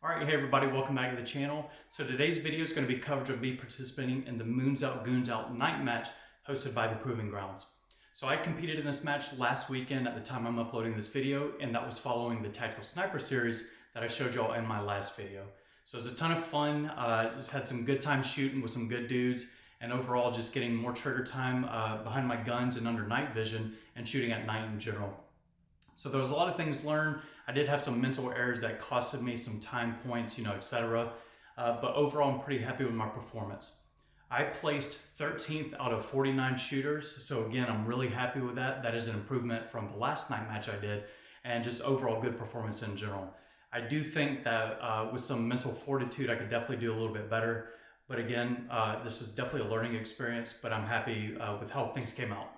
Alright, hey everybody, welcome back to the channel. So today's video is going to be coverage of me participating in the Moons Out, Goons Out night match hosted by the Proving Grounds. So I competed in this match last weekend at the time I'm uploading this video, and that was following the Tactical Sniper series that I showed y'all in my last video. So it was a ton of fun, just had some good time shooting with some good dudes, and overall just getting more trigger time behind my guns and under night vision and shooting at night in general. So there was a lot of things learned. I did have some mental errors that costed me some time points, etc. But overall, I'm pretty happy with my performance. I placed 13th out of 49 shooters. So again, I'm really happy with that. That is an improvement from the last night match I did, and just overall good performance in general. I do think that with some mental fortitude, I could definitely do a little bit better. But again, this is definitely a learning experience, but I'm happy with how things came out.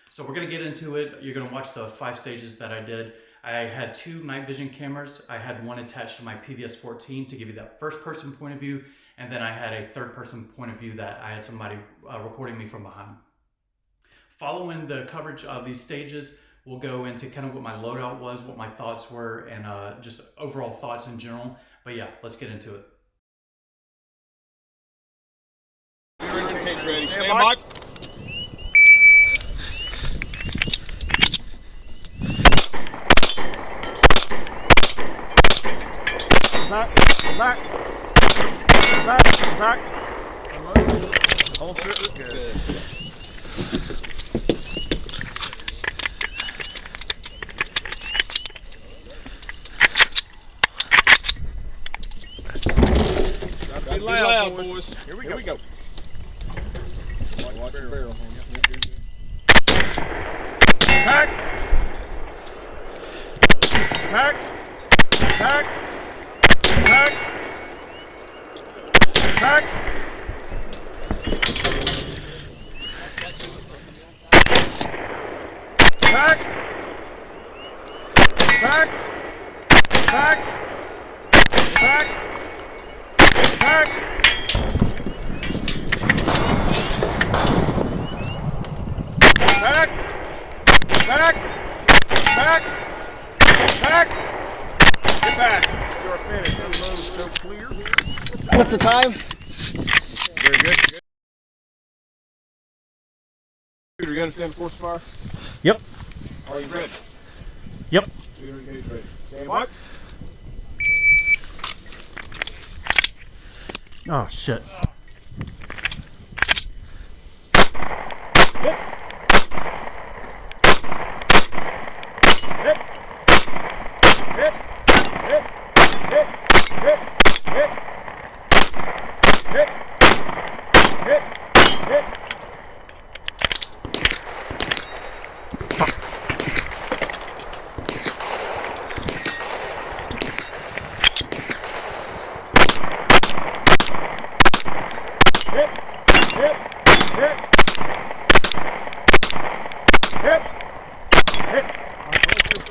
So we're gonna get into it. You're gonna watch the 5 stages that I did. I had 2 night vision cameras. I had one attached to my PVS-14 to give you that first person point of view. And then I had a third person point of view that I had somebody recording me from behind. Following the coverage of these stages, we'll go into kind of what my loadout was, what my thoughts were, and just overall thoughts in general. But yeah, let's get into it. Cage ready. Stand by. Back. Whole strip is good. Gotta be loud, boys. Here we go. Watch the barrel. Back. Get back. You're finished. Unload, so clear. What's the time? Very good. Shooter, you understand the force of fire? Yep. Are you ready? Yep. Shooter cage ready. Stand by. Oh shit.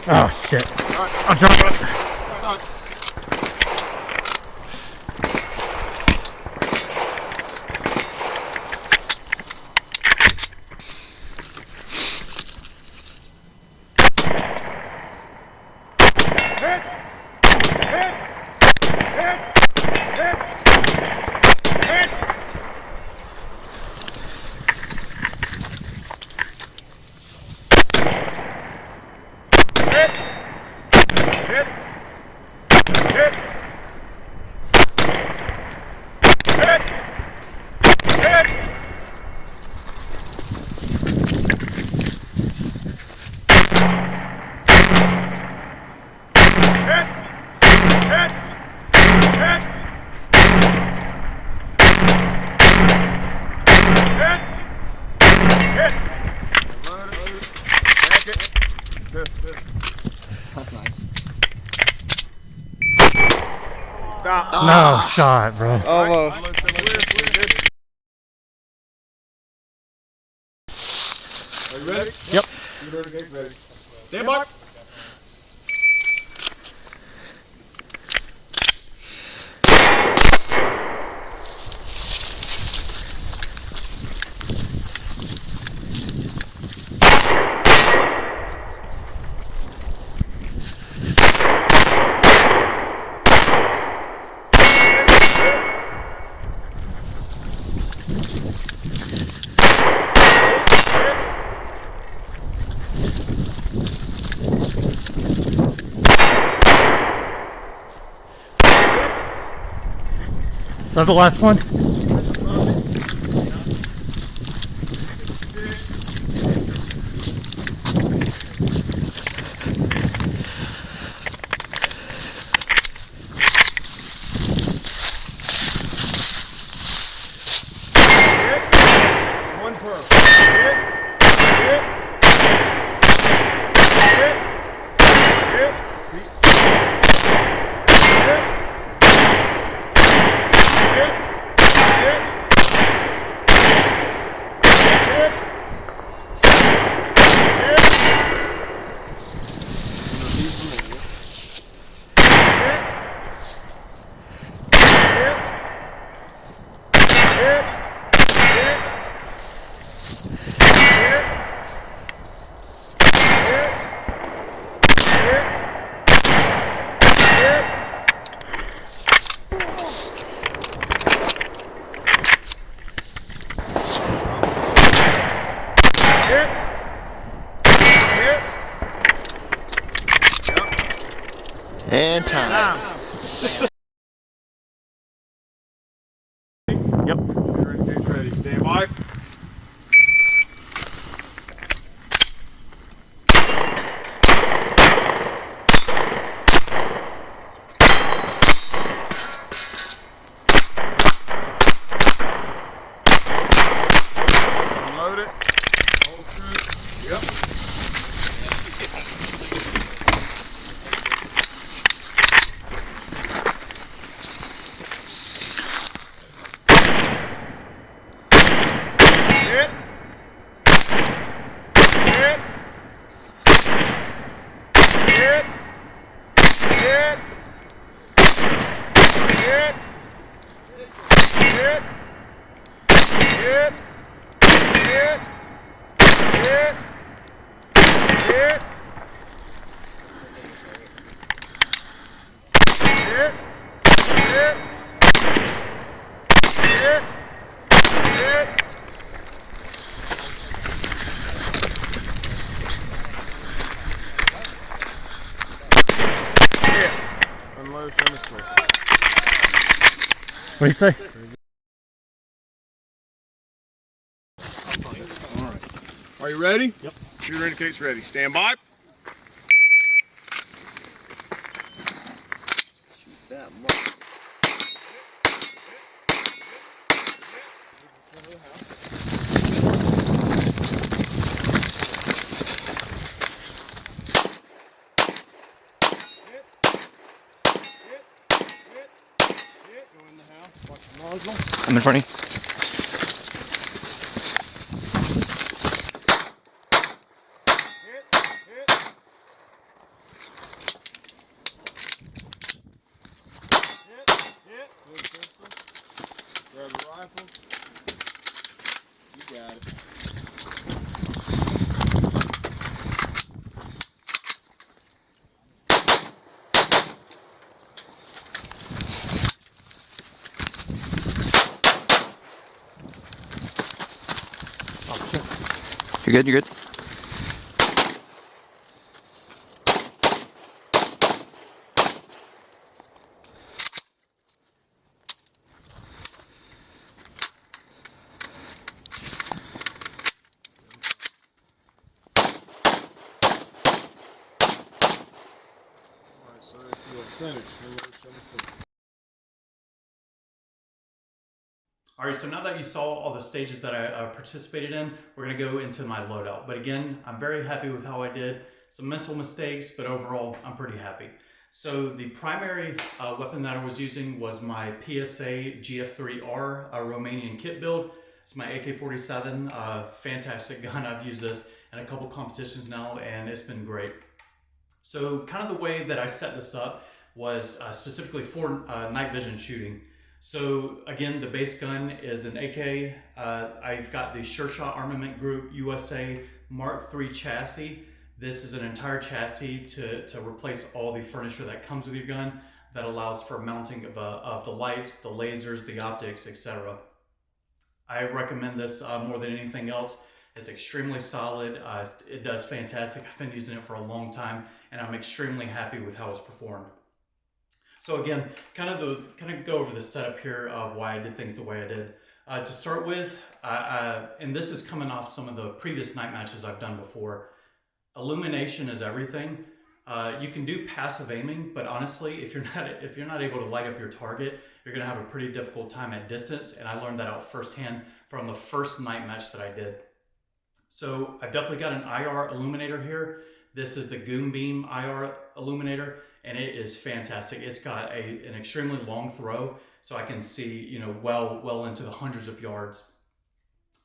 Oh shit. I'll drop it. That's nice. Stop. No shot, bro. Almost. Are you ready? Yep. Shooter cage ready. Stand by. that the last one? One per. Hit. Hit. Hit. Hit. And time. Yep. Get ready. Stand by. Unload it. Hold true. Yep. Hit. Hit. Hit. Hit. Hit. Hit. Hit. Hit. Hit. Hit. Hit. Hit. Hit. Hit. Hit. Unload finish. What do you say? Are you ready? Yep. Shooter indicates ready. Stand by. I'm in front of you. Grab the rifle. You got it. You're good, you're good. Alright, so if you'll finish, All right, so now that you saw all the stages that I participated in, we're gonna go into my loadout. But again, I'm very happy with how I did. Some mental mistakes, but overall, I'm pretty happy. So the primary weapon that I was using was my PSA GF3R Romanian kit build. It's my AK-47, fantastic gun. I've used this in a couple competitions now, and it's been great. So kind of the way that I set this up was specifically for night vision shooting. So again, the base gun is an AK. I've got the Sure Shot Armament Group USA Mark III chassis. This is an entire chassis to replace all the furniture that comes with your gun that allows for mounting of the lights, the lasers, the optics, etc. I recommend this more than anything else. It's extremely solid. It does fantastic. I've been using it for a long time, and I'm extremely happy with how it's performed. So again, kind of go over the setup here of why I did things the way I did. To start with, and this is coming off some of the previous night matches I've done before, illumination is everything. You can do passive aiming, but honestly, if you're not able to light up your target, you're gonna have a pretty difficult time at distance, and I learned that out firsthand from the first night match that I did. So I've definitely got an IR illuminator here. This is the Goon Beam IR illuminator, and it is fantastic. It's got an extremely long throw, so I can see well into the hundreds of yards.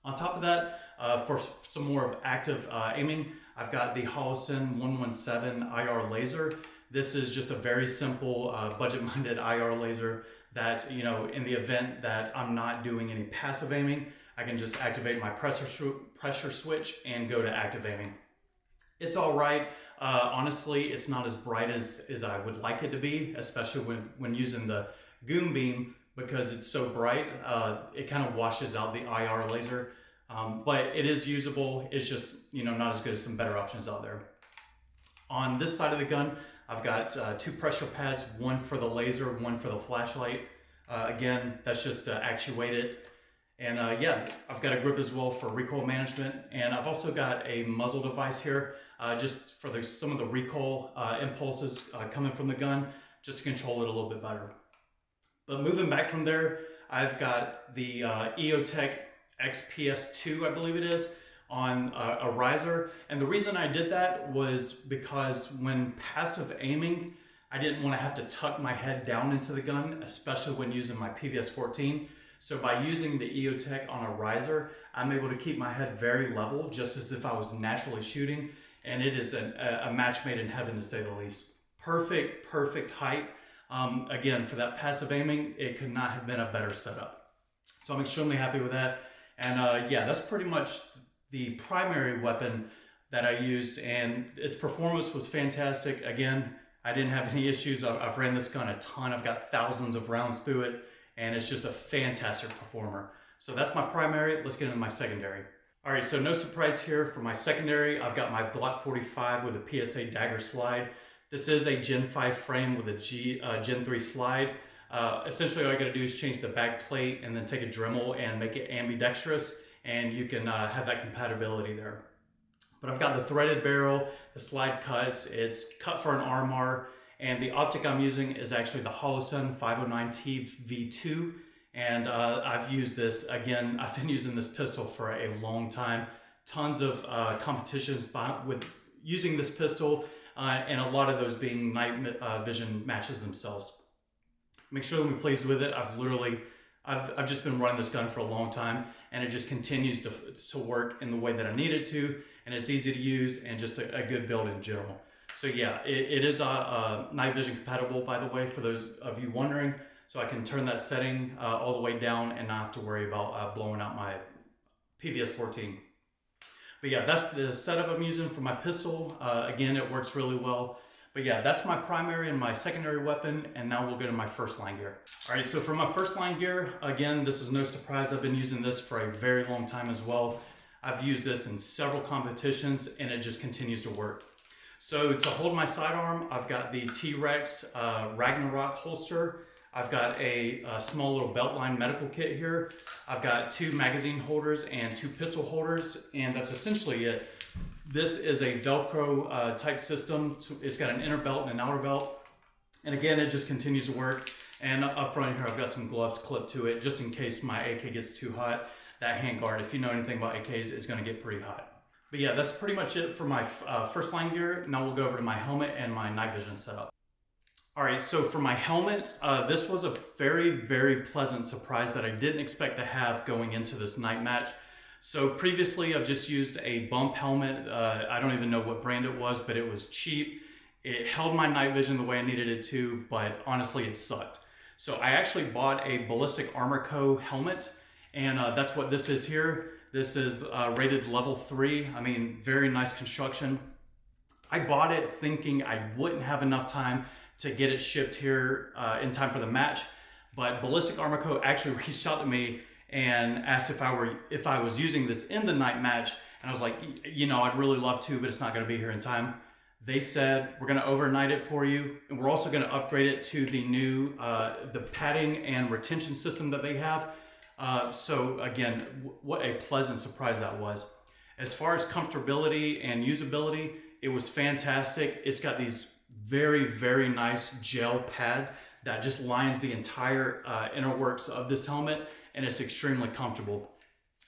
On top of that, for some more active aiming, I've got the Holosun 117 IR laser. This is just a very simple budget-minded IR laser that, in the event that I'm not doing any passive aiming, I can just activate my pressure switch and go to active aiming. It's all right. Honestly, it's not as bright as I would like it to be, especially when using the Goon Beam, because it's so bright. It kind of washes out the IR laser. But it is usable. It's just, not as good as some better options out there. On this side of the gun, I've got 2 pressure pads, one for the laser, one for the flashlight. Again, that's just to actuate it. And yeah, I've got a grip as well for recoil management. And I've also got a muzzle device here, just for some of the recoil impulses coming from the gun, just to control it a little bit better. But moving back from there, I've got the EOTech XPS2, I believe it is, on a riser. And the reason I did that was because when passive aiming, I didn't want to have to tuck my head down into the gun, especially when using my PVS-14. So by using the EOTech on a riser, I'm able to keep my head very level, just as if I was naturally shooting. And it is a match made in heaven, to say the least. Perfect height. Again, for that passive aiming, it could not have been a better setup. So I'm extremely happy with that. And yeah, that's pretty much the primary weapon that I used, and its performance was fantastic. Again, I didn't have any issues. I've ran this gun a ton. I've got thousands of rounds through it, and it's just a fantastic performer. So that's my primary. Let's get into my secondary. All right, so no surprise here for my secondary. I've got my Glock 45 with a PSA dagger slide. This is a Gen 5 frame with a Gen 3 slide. Essentially, all you gotta do is change the back plate and then take a Dremel and make it ambidextrous, and you can have that compatibility there. But I've got the threaded barrel, the slide cuts, it's cut for an RMR, and the optic I'm using is actually the Holosun 509T V2. And I've used this, again, I've been using this pistol for a long time. Tons of competitions with using this pistol, and a lot of those being night vision matches themselves. I'm extremely pleased with it. I've just been running this gun for a long time, and it just continues to work in the way that I need it to, and it's easy to use and just a good build in general. So yeah, it is night vision compatible, by the way, for those of you wondering. So I can turn that setting all the way down and not have to worry about blowing out my PVS-14. But yeah, that's the setup I'm using for my pistol. Again, it works really well. But yeah, that's my primary and my secondary weapon, and now we'll go to my first line gear. All right, so for my first line gear, again, this is no surprise. I've been using this for a very long time as well. I've used this in several competitions, and it just continues to work. So to hold my sidearm, I've got the T-Rex Ragnarok holster. I've got a small little Beltline medical kit here. I've got 2 magazine holders and 2 pistol holders, and that's essentially it. This is a Velcro type system. It's got an inner belt and an outer belt. And again, it just continues to work. And up front here, I've got some gloves clipped to it, just in case my AK gets too hot. That handguard, if you know anything about AKs, is gonna get pretty hot. But yeah, that's pretty much it for my first line gear. Now we'll go over to my helmet and my night vision setup. All right, so for my helmet, this was a very pleasant surprise that I didn't expect to have going into this night match. So previously I've just used a bump helmet. I don't even know what brand it was, but it was cheap. It held my night vision the way I needed it to, but honestly it sucked. So I actually bought a Ballistic Armor Co. helmet, and that's what this is here. This is rated level 3. I mean, very nice construction. I bought it thinking I wouldn't have enough time to get it shipped here in time for the match, but Ballistic Armor Co. actually reached out to me and asked if I was using this in the night match, and I was like, I'd really love to, but it's not going to be here in time. They said, we're gonna overnight it for you, and we're also gonna upgrade it to the new, the padding and retention system that they have. So again, what a pleasant surprise that was. As far as comfortability and usability, it was fantastic. It's got these very, very nice gel pad that just lines the entire inner works of this helmet, and it's extremely comfortable.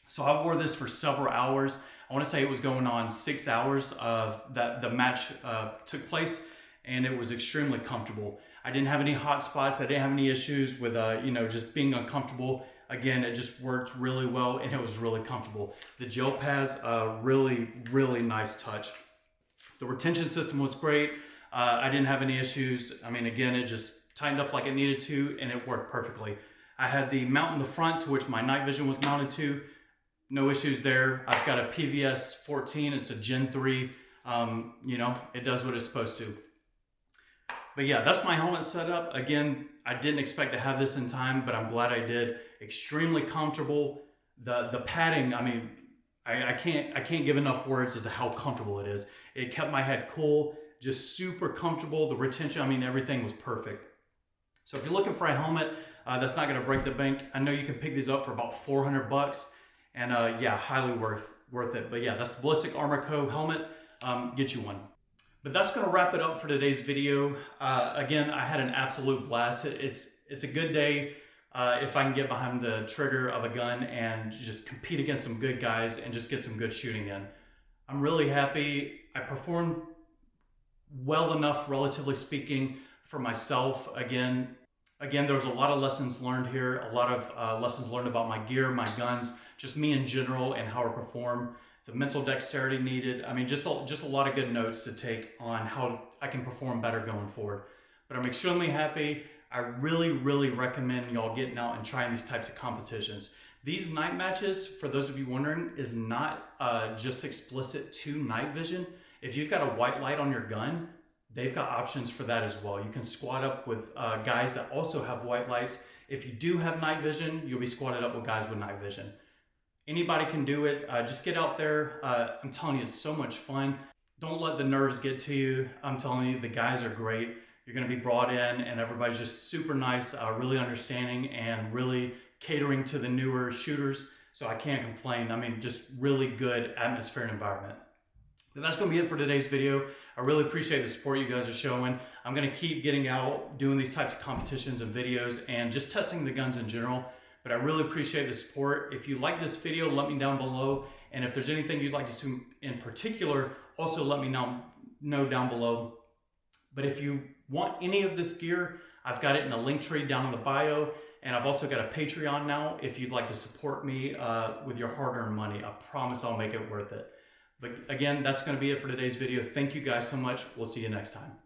So I wore this for several hours. I want to say it was going on 6 hours that the match took place, and it was extremely comfortable. I didn't have any hot spots. I didn't have any issues with just being uncomfortable. Again, it just worked really well, and it was really comfortable. The gel pads, really, really nice touch. The retention system was great. I didn't have any issues. I mean, again, it just tightened up like it needed to, and it worked perfectly. I had the mount in the front to which my night vision was mounted to. No issues there. I've got a PVS 14. It's a Gen 3. It does what it's supposed to. But yeah, that's my helmet setup. Again, I didn't expect to have this in time, but I'm glad I did. Extremely comfortable. The padding, I mean, I can't give enough words as to how comfortable it is. It kept my head cool, just super comfortable. The retention, I mean, everything was perfect. So if you're looking for a helmet that's not going to break the bank, I know you can pick these up for about $400. And yeah, highly worth it. But yeah, that's the Ballistic Armor Co. helmet. Get you one. But that's going to wrap it up for today's video. Again, I had an absolute blast. It's a good day if I can get behind the trigger of a gun and just compete against some good guys and just get some good shooting in. I'm really happy. I performed well enough, relatively speaking, for myself. Again, there was a lot of lessons learned here, a lot of lessons learned about my gear, my guns, just me in general and how I perform, the mental dexterity needed. I mean, just a lot of good notes to take on how I can perform better going forward. But I'm extremely happy. I really, really recommend y'all getting out and trying these types of competitions. These night matches, for those of you wondering, is not just explicit to night vision. If you've got a white light on your gun, they've got options for that as well. You can squad up with guys that also have white lights. If you do have night vision, you'll be squatted up with guys with night vision. Anybody can do it. Just get out there. I'm telling you, it's so much fun. Don't let the nerves get to you. I'm telling you, the guys are great. You're going to be brought in, and everybody's just super nice, really understanding, and really catering to the newer shooters. So I can't complain. I mean, just really good atmosphere and environment. And that's going to be it for today's video. I really appreciate the support you guys are showing. I'm going to keep getting out, doing these types of competitions and videos, and just testing the guns in general. But I really appreciate the support. If you like this video, let me down below. And if there's anything you'd like to see in particular, also let me know down below. But if you want any of this gear, I've got it in a link tree down in the bio. And I've also got a Patreon now if you'd like to support me with your hard-earned money. I promise I'll make it worth it. But again, that's going to be it for today's video. Thank you guys so much. We'll see you next time.